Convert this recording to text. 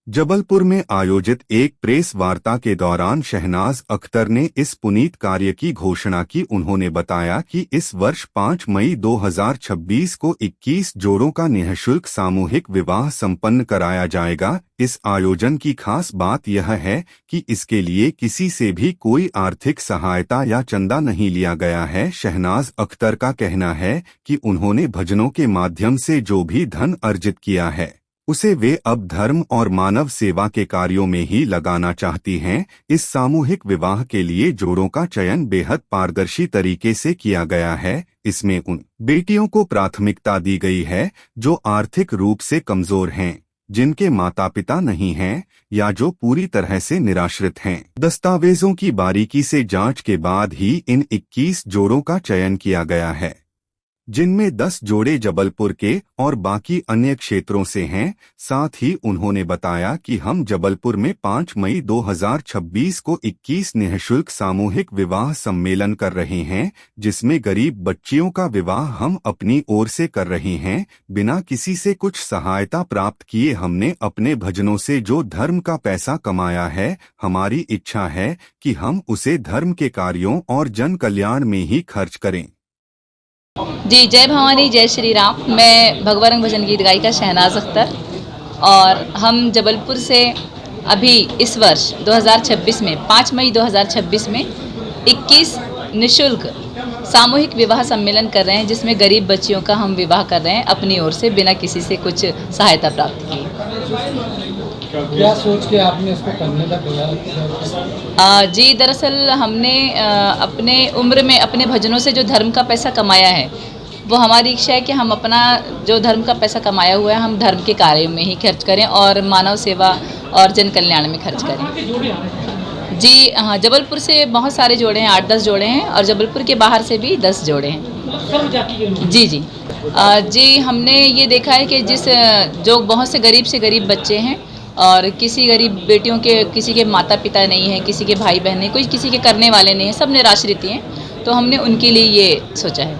जबलपुर में आयोजित एक प्रेस वार्ता के दौरान शहनाज अख्तर ने इस पुनीत कार्य की घोषणा की। उन्होंने बताया कि इस वर्ष 5 मई 2026 को 21 जोड़ों का निःशुल्क सामूहिक विवाह संपन्न कराया जाएगा। इस आयोजन की खास बात यह है कि इसके लिए किसी से भी कोई आर्थिक सहायता या चंदा नहीं लिया गया है। शहनाज अख्तर का कहना है कि उन्होंने भजनों के माध्यम से जो भी धन अर्जित किया है उसे वे अब धर्म और मानव सेवा के कार्यों में ही लगाना चाहती हैं। इस सामूहिक विवाह के लिए जोड़ों का चयन बेहद पारदर्शी तरीके से किया गया है। इसमें उन बेटियों को प्राथमिकता दी गई है जो आर्थिक रूप से कमजोर हैं, जिनके माता पिता नहीं हैं या जो पूरी तरह से निराश्रित हैं। दस्तावेजों की बारीकी से जांच के बाद ही इन 21 जोड़ों का चयन किया गया है, जिनमें 10 जोड़े जबलपुर के और बाकी अन्य क्षेत्रों से हैं। साथ ही उन्होंने बताया कि हम जबलपुर में 5 मई 2026 को 21 निःशुल्क सामूहिक विवाह सम्मेलन कर रहे हैं, जिसमें गरीब बच्चियों का विवाह हम अपनी ओर से कर रहे हैं, बिना किसी से कुछ सहायता प्राप्त किए। हमने अपने भजनों से जो धर्म का पैसा कमाया है, हमारी इच्छा है कि हम उसे धर्म के कार्यों और जन कल्याण में ही खर्च करें। जी, जय भवानी, जय श्री राम। मैं भगवा रंग भजन गीत गायिका शहनाज अख्तर और हम जबलपुर से अभी इस वर्ष 2026 में 5 मई 2026 में 21 निःशुल्क सामूहिक विवाह सम्मेलन कर रहे हैं, जिसमें गरीब बच्चियों का हम विवाह कर रहे हैं अपनी ओर से, बिना किसी से कुछ सहायता प्राप्त किए। क्या सोच के आपने इसको करने का तैयार किया? जी, दरअसल हमने अपने उम्र में अपने भजनों से जो धर्म का पैसा कमाया है, वो हमारी इच्छा है कि हम अपना जो धर्म का पैसा कमाया हुआ है हम धर्म के कार्यों में ही खर्च करें और मानव सेवा और जन कल्याण में खर्च करें। जी हाँ, जबलपुर से बहुत सारे जोड़े हैं, 8-10 जोड़े हैं और जबलपुर के बाहर से भी 10 जोड़े हैं। जी जी जी, हमने ये देखा है कि जो बहुत से गरीब बच्चे हैं और किसी गरीब बेटियों के किसी के माता पिता नहीं हैं, किसी के भाई बहन नहीं, कोई किसी के करने वाले नहीं हैं, सब निराश्रित हैं, तो हमने उनके लिए ये सोचा है।